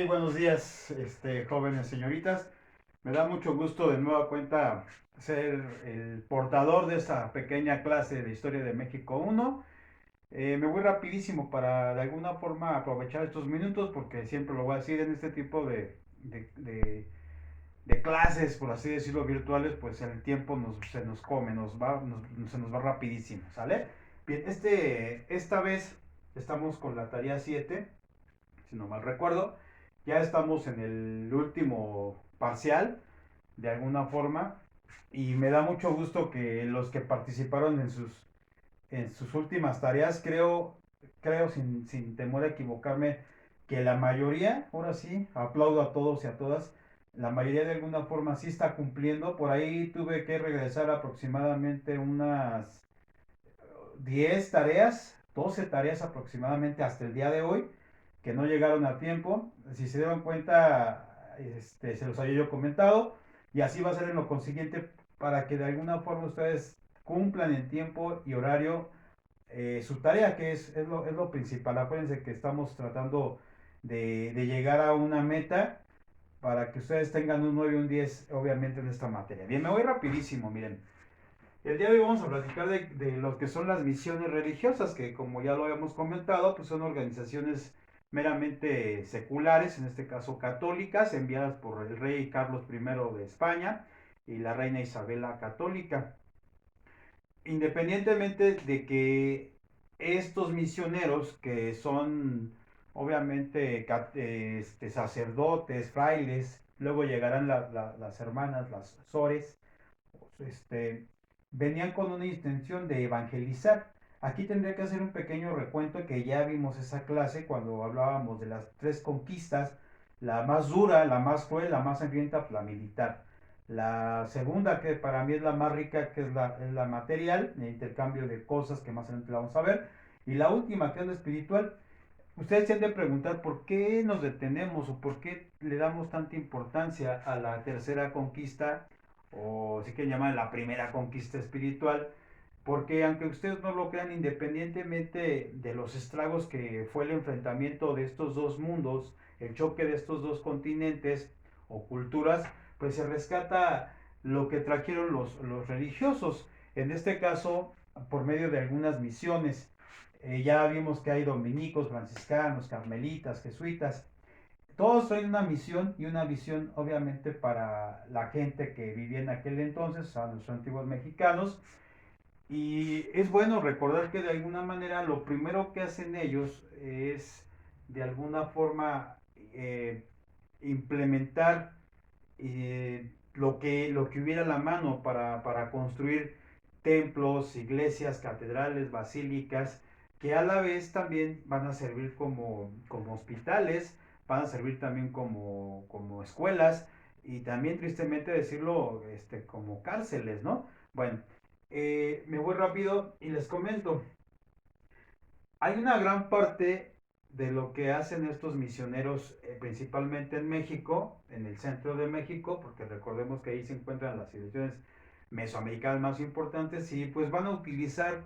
Buenos días, jóvenes señoritas. Me da mucho gusto de nueva cuenta ser el portador de esta pequeña clase de Historia de México 1. Me voy rapidísimo para de alguna forma aprovechar estos minutos porque siempre lo voy a decir en este tipo de, de- de clases, por así decirlo, virtuales, pues el tiempo se nos come, se nos va rapidísimo, ¿sale? Bien, esta vez estamos con la tarea 7 si no mal recuerdo. Ya estamos en el último parcial, de alguna forma, y me da mucho gusto que los que participaron en sus últimas tareas, creo sin temor a equivocarme, que la mayoría, ahora sí, aplaudo a todos y a todas, la mayoría de alguna forma sí está cumpliendo. Por ahí tuve que regresar aproximadamente unas 10 tareas, 12 tareas aproximadamente hasta el día de hoy, que no llegaron a tiempo. Si se dieron cuenta, se los había yo comentado, y así va a ser en lo consiguiente para que de alguna forma ustedes cumplan en tiempo y horario su tarea, que es lo principal. Acuérdense que estamos tratando de llegar a una meta para que ustedes tengan un 9 y un 10 obviamente en esta materia. Bien, me voy rapidísimo, miren. El día de hoy vamos a platicar de lo que son las misiones religiosas, que como ya lo habíamos comentado, pues son organizaciones meramente seculares, en este caso católicas, enviadas por el rey Carlos I de España y la reina Isabela católica. Independientemente de que estos misioneros, que son obviamente sacerdotes, frailes, luego llegarán las hermanas, las sores, este, venían con una intención de evangelizar. Aquí tendría que hacer un pequeño recuento que ya vimos esa clase cuando hablábamos de las tres conquistas, la más dura, la más cruel, la más sangrienta, la militar. La segunda, que para mí es la más rica, que es la material, el intercambio de cosas que más adelante la vamos a ver. Y la última, que es la espiritual. Ustedes se han de preguntar por qué nos detenemos o por qué le damos tanta importancia a la tercera conquista, o si quieren llamar la primera conquista espiritual, porque aunque ustedes no lo crean, independientemente de los estragos que fue el enfrentamiento de estos dos mundos, el choque de estos dos continentes o culturas, pues se rescata lo que trajeron los religiosos, en este caso por medio de algunas misiones. Ya vimos que hay dominicos, franciscanos, carmelitas, jesuitas. Todos traen una misión y una visión, obviamente, para la gente que vivía en aquel entonces, a los antiguos mexicanos. Y es bueno recordar que de alguna manera lo primero que hacen ellos es, de alguna forma, implementar lo que hubiera a la mano para construir templos, iglesias, catedrales, basílicas, que a la vez también van a servir como hospitales, van a servir también como escuelas y también, tristemente decirlo, como cárceles, ¿no? Bueno, me voy rápido y les comento. Hay una gran parte de lo que hacen estos misioneros, principalmente en México, en el centro de México, porque recordemos que ahí se encuentran las civilizaciones mesoamericanas más importantes, y pues van a utilizar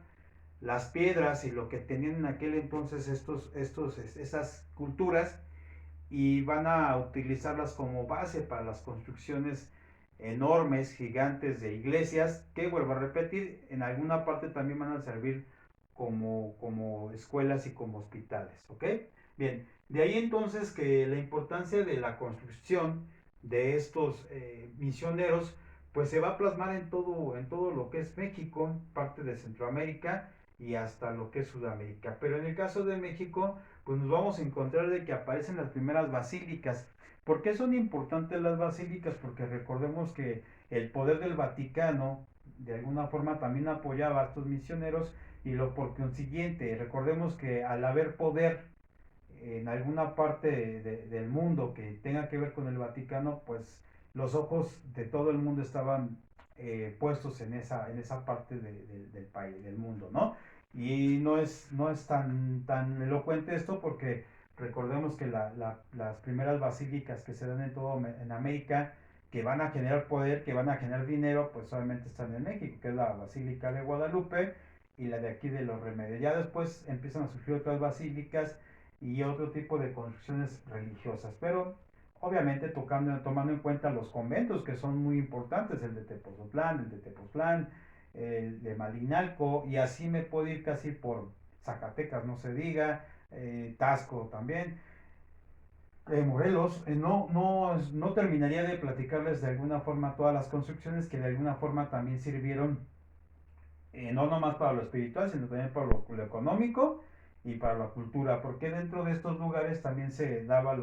las piedras y lo que tenían en aquel entonces esas culturas, y van a utilizarlas como base para las construcciones enormes, gigantes de iglesias, que vuelvo a repetir, en alguna parte también van a servir como escuelas y como hospitales, ¿ok? Bien, de ahí entonces que la importancia de la construcción de estos misioneros, pues se va a plasmar en todo lo que es México, parte de Centroamérica y hasta lo que es Sudamérica. Pero en el caso de México, pues nos vamos a encontrar de que aparecen las primeras basílicas. ¿Por qué son importantes las basílicas? Porque recordemos que el poder del Vaticano de alguna forma también apoyaba a estos misioneros, y lo por consiguiente, recordemos que al haber poder en alguna parte del mundo que tenga que ver con el Vaticano, pues los ojos de todo el mundo estaban puestos en esa parte del país, del mundo, ¿no? Y no es tan elocuente esto porque recordemos que las primeras basílicas que se dan en todo en América, que van a generar poder, que van a generar dinero, pues solamente están en México, que es la Basílica de Guadalupe y la de aquí de los Remedios. Ya después empiezan a surgir otras basílicas y otro tipo de construcciones religiosas, pero obviamente tomando en cuenta los conventos que son muy importantes, el de Tepozotlán, el de Tepoztlán, el de Malinalco, y así me puedo ir casi por Zacatecas, no se diga, Tasco también, Morelos. No terminaría de platicarles de alguna forma todas las construcciones que de alguna forma también sirvieron, no nomás para lo espiritual, sino también para lo económico y para la cultura, porque dentro de estos lugares también se daba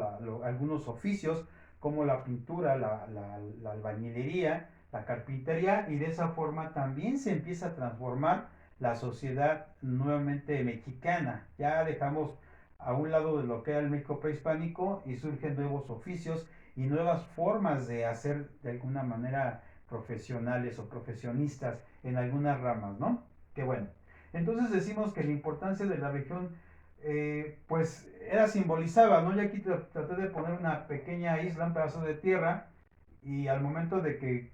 algunos oficios como la pintura, la albañilería, la carpintería, y de esa forma también se empieza a transformar la sociedad nuevamente mexicana. Ya dejamos a un lado de lo que era el México prehispánico y surgen nuevos oficios y nuevas formas de hacer de alguna manera profesionales o profesionistas en algunas ramas, ¿no? Qué bueno. Entonces decimos que la importancia de la región, pues era simbolizada, ¿no? Yo aquí traté de poner una pequeña isla, un pedazo de tierra, y al momento de que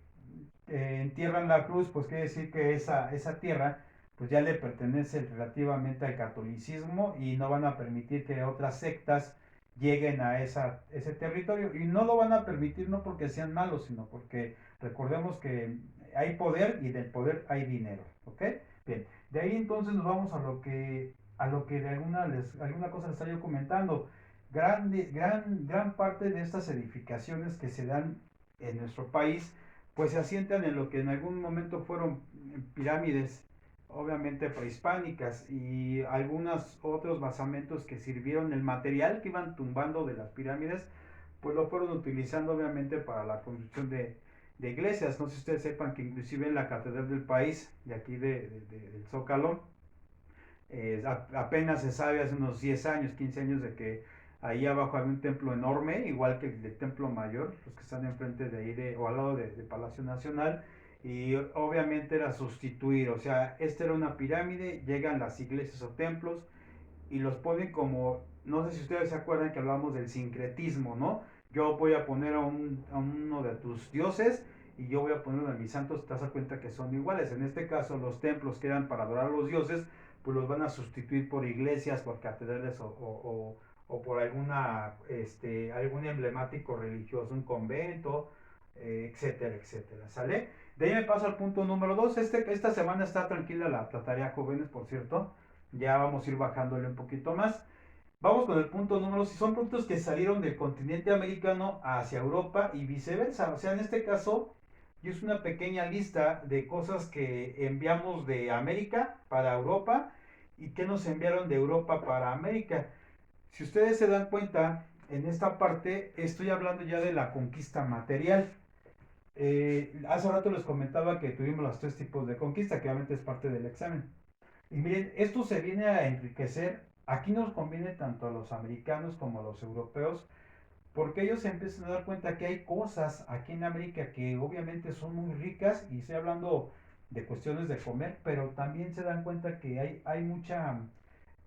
entierran la cruz, pues quiere decir que esa tierra pues ya le pertenece relativamente al catolicismo y no van a permitir que otras sectas lleguen a ese territorio, y no lo van a permitir no porque sean malos, sino porque recordemos que hay poder y del poder hay dinero, ¿ok? Bien, de ahí entonces nos vamos a lo que de alguna cosa les estaba yo comentando. Gran parte de estas edificaciones que se dan en nuestro país pues se asientan en lo que en algún momento fueron pirámides, obviamente prehispánicas, y algunos otros basamentos que sirvieron, el material que iban tumbando de las pirámides, pues lo fueron utilizando obviamente para la construcción de iglesias. No sé si ustedes sepan que inclusive en la catedral del país, de aquí del Zócalo, apenas se sabe hace unos 10 años, 15 años, de que ahí abajo había un templo enorme, igual que el del Templo Mayor, los que están enfrente de ahí, o al lado de Palacio Nacional, y obviamente era sustituir, o sea, esta era una pirámide, llegan las iglesias o templos y los ponen como, no sé si ustedes se acuerdan que hablamos del sincretismo, ¿no? Yo voy a poner a uno de tus dioses y yo voy a poner uno de mis santos, te das cuenta que son iguales. En este caso, los templos que eran para adorar a los dioses, pues los van a sustituir por iglesias, por catedrales o por algún emblemático religioso, un convento, etcétera, etcétera, ¿sale? De ahí me paso al punto número 2. Esta semana está tranquila la tarea, jóvenes, por cierto. Ya vamos a ir bajándole un poquito más. Vamos con el punto número 6. Son productos que salieron del continente americano hacia Europa y viceversa. O sea, en este caso, yo es una pequeña lista de cosas que enviamos de América para Europa y que nos enviaron de Europa para América. Si ustedes se dan cuenta, en esta parte estoy hablando ya de la conquista material. Hace rato les comentaba que tuvimos los tres tipos de conquista, que obviamente es parte del examen. Y miren, esto se viene a enriquecer. Aquí nos conviene tanto a los americanos como a los europeos, porque ellos se empiezan a dar cuenta que hay cosas aquí en América que obviamente son muy ricas, y estoy hablando de cuestiones de comer, pero también se dan cuenta que hay mucha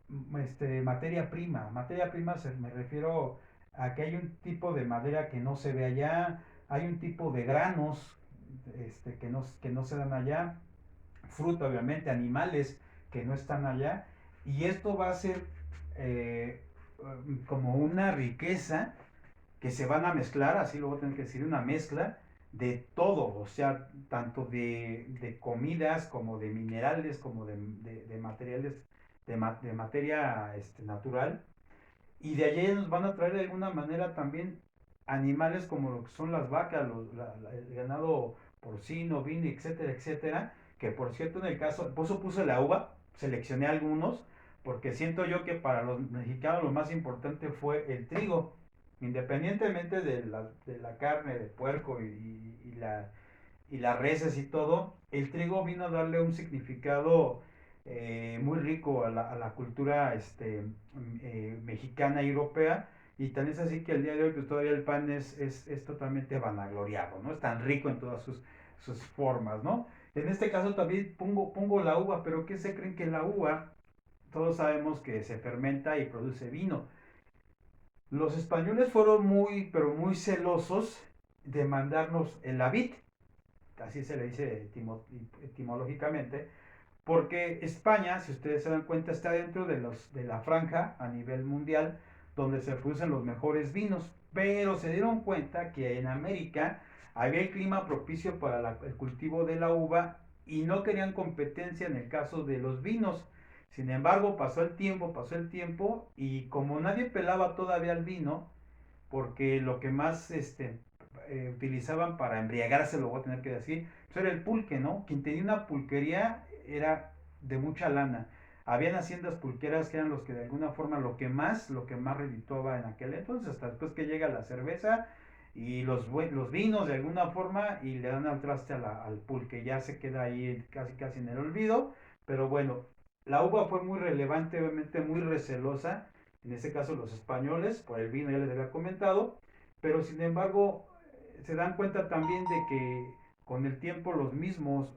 materia prima. Materia prima me refiero a que hay un tipo de madera que no se ve allá, hay un tipo de granos que no se dan allá, fruta obviamente, animales que no están allá, y esto va a ser eh, como una riqueza que se van a mezclar, así lo voy a tener que decir, una mezcla de todo, o sea, tanto de comidas como de minerales, como de materiales, de materia natural, y de allí nos van a traer de alguna manera también animales como lo que son las vacas, el ganado porcino, vino, etcétera, etcétera, que por cierto en el caso, por eso puse la uva, seleccioné algunos, porque siento yo que para los mexicanos lo más importante fue el trigo, independientemente de la carne de puerco y las reses y todo, el trigo vino a darle un significado muy rico a la cultura mexicana y europea, y tan es así que el día de hoy pues todavía el pan es totalmente vanagloriado, ¿no? Es tan rico en todas sus formas, ¿no? En este caso también pongo la uva, pero ¿qué se creen? Que la uva, todos sabemos que se fermenta y produce vino. Los españoles fueron muy, pero muy celosos de mandarnos la vid, así se le dice etimológicamente, porque España, si ustedes se dan cuenta, está dentro de la franja a nivel mundial donde se producen los mejores vinos, pero se dieron cuenta que en América había el clima propicio para el cultivo de la uva y no querían competencia en el caso de los vinos. Sin embargo, pasó el tiempo y como nadie pelaba todavía el vino, porque lo que más utilizaban para embriagarse, lo voy a tener que decir, pues era el pulque, ¿no? Quien tenía una pulquería era de mucha lana. Habían haciendas pulqueras que eran los que de alguna forma lo que más redituaba en aquel entonces, hasta después que llega la cerveza y los vinos de alguna forma y le dan al traste al pulque, ya se queda ahí casi casi en el olvido, pero bueno, la uva fue muy relevante, obviamente muy recelosa, en este caso los españoles, por el vino ya les había comentado, pero sin embargo se dan cuenta también de que con el tiempo los mismos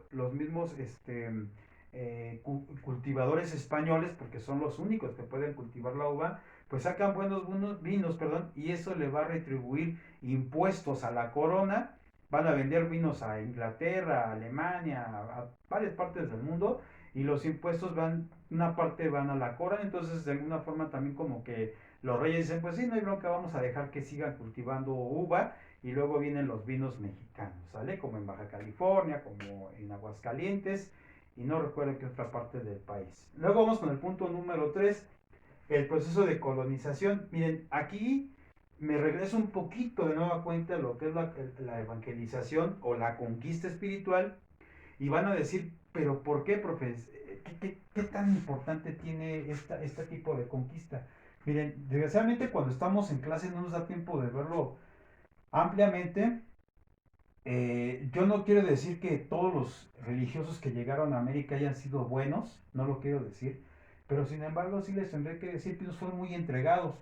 cultivadores españoles, porque son los únicos que pueden cultivar la uva, pues sacan buenos vinos, perdón, y eso le va a retribuir impuestos a la corona, van a vender vinos a Inglaterra, a Alemania, a varias partes del mundo, y los impuestos van, una parte van a la corona, entonces de alguna forma también como que los reyes dicen, pues sí, no hay bronca, vamos a dejar que sigan cultivando uva, y luego vienen los vinos mexicanos, ¿sale? Como en Baja California, como en Aguascalientes, y no recuerdo qué otra parte del país. Luego vamos con el punto número 3, el proceso de colonización. Miren, aquí me regreso un poquito de nueva cuenta a lo que es la evangelización o la conquista espiritual, y van a decir, pero ¿por qué, profe? ¿Qué tan importante tiene este tipo de conquista? Miren, desgraciadamente cuando estamos en clase no nos da tiempo de verlo ampliamente. Yo no quiero decir que todos los religiosos que llegaron a América hayan sido buenos, no lo quiero decir, pero sin embargo sí les tendré que decir que ellos fueron muy entregados.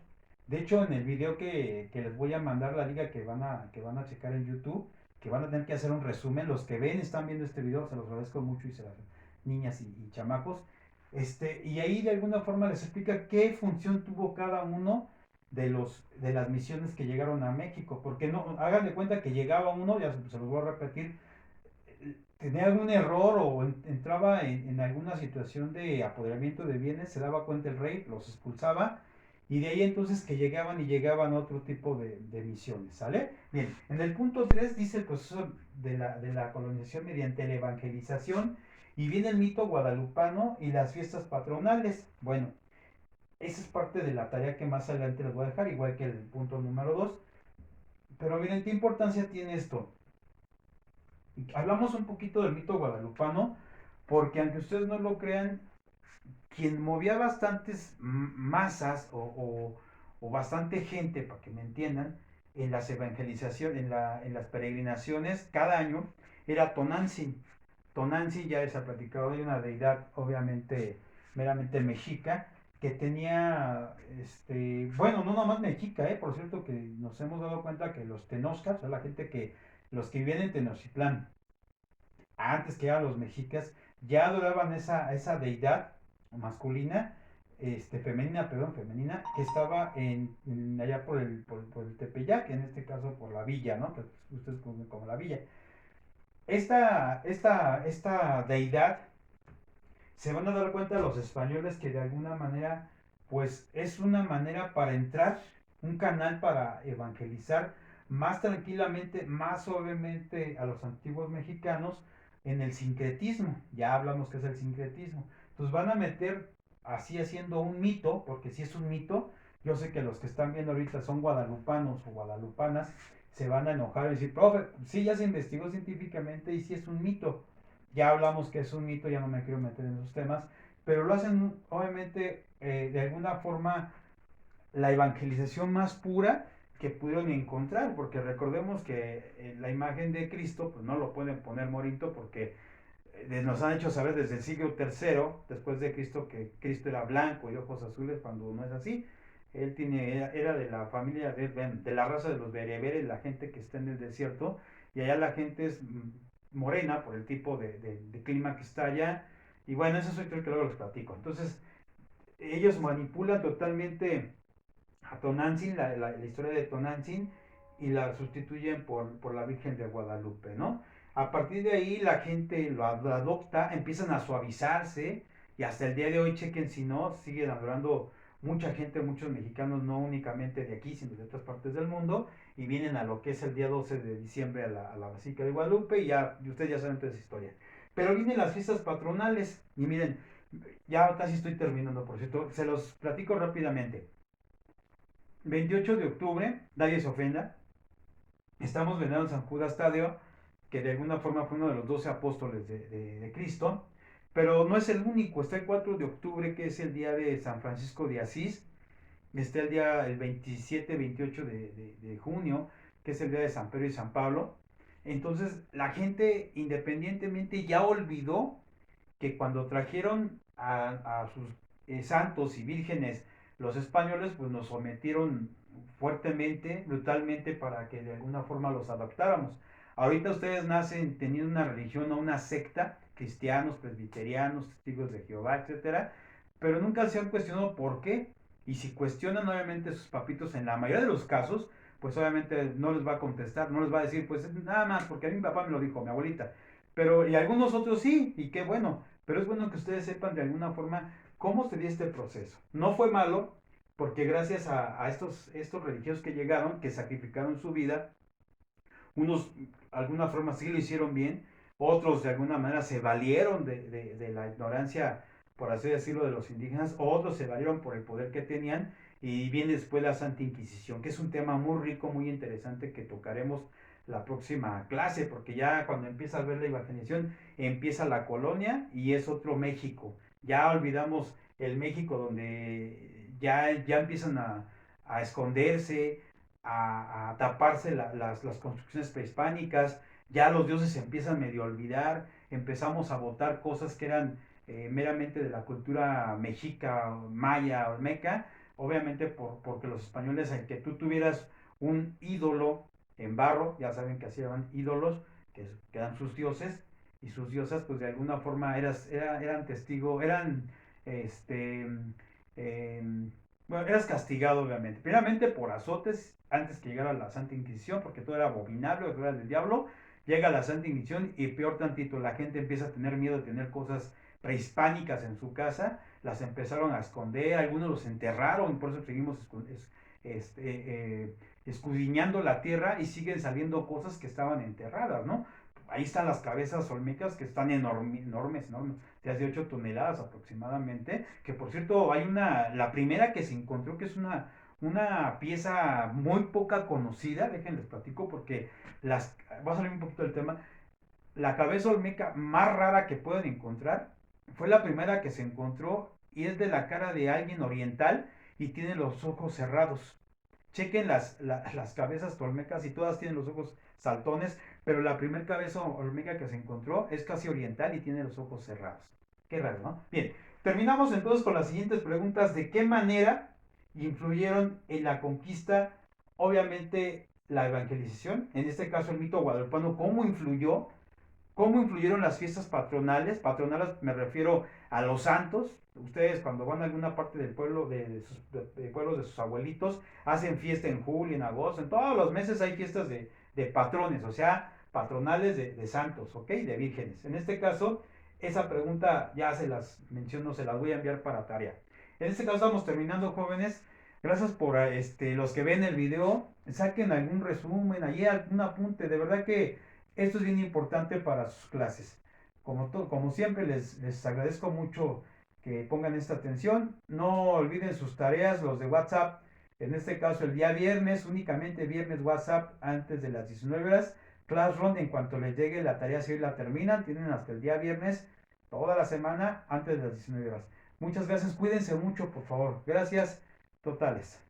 De hecho, en el video que les voy a mandar la liga que van a checar en YouTube, que van a tener que hacer un resumen, los que ven, están viendo este video, se los agradezco mucho y se las niñas y chamacos, y ahí de alguna forma les explica qué función tuvo cada uno de las misiones que llegaron a México, porque no, hagan de cuenta que llegaba uno, ya se los voy a repetir, tenía algún error o entraba en alguna situación de apoderamiento de bienes, se daba cuenta el rey, los expulsaba, y de ahí entonces que llegaban a otro tipo de misiones, ¿sale? Bien, en el punto 3 dice el proceso de la colonización mediante la evangelización, y viene el mito guadalupano y las fiestas patronales. Bueno, esa es parte de la tarea que más adelante les voy a dejar, igual que el punto número 2. Pero miren, ¿qué importancia tiene esto? Hablamos un poquito del mito guadalupano, porque aunque ustedes no lo crean, quien movía bastantes masas o bastante gente, para que me entiendan, en las evangelizaciones, en las peregrinaciones, cada año, era Tonantzin. Tonantzin ya se ha platicado de una deidad, obviamente, meramente mexica, que tenía, bueno, no nomás mexica, por cierto, que nos hemos dado cuenta que los tenoscas, o sea, los que vivían en Tenochtitlán, antes que eran los mexicas, ya adoraban esa deidad masculina, femenina, perdón, femenina, que estaba allá por el Tepeyac, en este caso por la villa, ¿no? Que ustedes conocen como la villa. Esta deidad, se van a dar cuenta los españoles que de alguna manera, pues es una manera para entrar, un canal para evangelizar más tranquilamente, más suavemente a los antiguos mexicanos en el sincretismo. Ya hablamos que es el sincretismo. Entonces van a meter así haciendo un mito, porque si es un mito, yo sé que los que están viendo ahorita son guadalupanos o guadalupanas, se van a enojar y decir, profe, sí ya se investigó científicamente y sí es un mito. Ya hablamos que es un mito, ya no me quiero meter en esos temas, pero lo hacen obviamente de alguna forma la evangelización más pura que pudieron encontrar, porque recordemos que la imagen de Cristo pues no lo pueden poner morito porque nos han hecho saber desde el siglo III después de Cristo que Cristo era blanco y ojos azules cuando no es así. Él era de la familia de la raza de los bereberes, la gente que está en el desierto, y allá la gente es morena por el tipo de clima que está allá. Y bueno, eso es otro que luego les platico. Entonces, ellos manipulan totalmente a Tonantzin, la historia de Tonantzin, y la sustituyen por la Virgen de Guadalupe, ¿no? A partir de ahí la gente lo adopta, empiezan a suavizarse y hasta el día de hoy, chequen si no, siguen adorando mucha gente, muchos mexicanos, no únicamente de aquí, sino de otras partes del mundo, y vienen a lo que es el día 12 de diciembre a la Basílica de Guadalupe, y ustedes ya saben toda esa historia. Pero vienen las fiestas patronales, y miren, ya casi estoy terminando, por cierto, se los platico rápidamente. 28 de octubre, nadie se ofenda, estamos venerando a San Judas Tadeo, que de alguna forma fue uno de los 12 apóstoles de Cristo, pero no es el único, está el 4 de octubre, que es el día de San Francisco de Asís, está el 27, 28 de junio, que es el día de San Pedro y San Pablo. Entonces la gente independientemente ya olvidó que cuando trajeron a sus santos y vírgenes los españoles, pues nos sometieron fuertemente, brutalmente, para que de alguna forma los adaptáramos. Ahorita ustedes nacen teniendo una religión o una secta, cristianos, presbiterianos, testigos de Jehová, etcétera, pero nunca se han cuestionado por qué. Y si cuestionan obviamente sus papitos, en la mayoría de los casos, pues obviamente no les va a contestar, no les va a decir, pues nada más, porque a mi papá me lo dijo, mi abuelita. Pero, y algunos otros sí, y qué bueno, pero es bueno que ustedes sepan de alguna forma cómo se dio este proceso. No fue malo, porque gracias a estos religiosos que llegaron, que sacrificaron su vida, unos de alguna forma sí lo hicieron bien, otros de alguna manera se valieron de la ignorancia, por así decirlo, de los indígenas, otros se valieron por el poder que tenían, y viene después la Santa Inquisición, que es un tema muy rico, muy interesante, que tocaremos la próxima clase, porque ya cuando empieza a ver la evangelización, empieza la colonia y es otro México. Ya olvidamos el México donde ya empiezan a esconderse, a taparse las construcciones prehispánicas, ya los dioses se empiezan medio a olvidar, empezamos a votar cosas que eran meramente de la cultura mexica, maya, olmeca, obviamente porque los españoles, al que tú tuvieras un ídolo en barro, ya saben que así eran ídolos, que eran sus dioses, y sus diosas, pues de alguna forma eran testigo, este, eh, bueno, eras castigado obviamente, primeramente por azotes antes que llegara la Santa Inquisición, porque todo era abominable, todo era del diablo. Llega la Santa Inquisición y peor tantito, la gente empieza a tener miedo de tener cosas prehispánicas en su casa, las empezaron a esconder, algunos los enterraron, por eso seguimos este, escudriñando la tierra y siguen saliendo cosas que estaban enterradas, ¿no? Ahí están las cabezas olmecas que están enormes, enormes, de 8 toneladas aproximadamente, que por cierto la primera que se encontró, que es una pieza muy poca conocida, déjenles platico porque va a salir un poquito del tema, la cabeza olmeca más rara que pueden encontrar fue la primera que se encontró y es de la cara de alguien oriental y tiene los ojos cerrados. Chequen las cabezas olmecas y todas tienen los ojos saltones, pero la primera cabeza olmeca que se encontró es casi oriental y tiene los ojos cerrados. Qué raro, ¿no? Bien, terminamos entonces con las siguientes preguntas. ¿De qué manera influyeron en la conquista, obviamente, la evangelización? En este caso, el mito guadalupano, ¿cómo influyó? ¿Cómo influyeron las fiestas patronales? Patronales me refiero a los santos. Ustedes cuando van a alguna parte del pueblo, de pueblos de sus abuelitos, hacen fiesta en julio, en agosto, en todos los meses hay fiestas de patrones, o sea, patronales de santos, ¿ok? De vírgenes. En este caso, esa pregunta ya se las menciono, se las voy a enviar para tarea. En este caso estamos terminando, jóvenes. Gracias por los que ven el video. Saquen algún resumen, allí algún apunte. De verdad que esto es bien importante para sus clases. Como siempre, les agradezco mucho que pongan esta atención. No olviden sus tareas, los de WhatsApp. En este caso, el día viernes, únicamente viernes WhatsApp antes de las 19 horas. Classroom, en cuanto les llegue la tarea, si hoy la terminan, tienen hasta el día viernes, toda la semana, antes de las 19 horas. Muchas gracias, cuídense mucho, por favor. Gracias totales.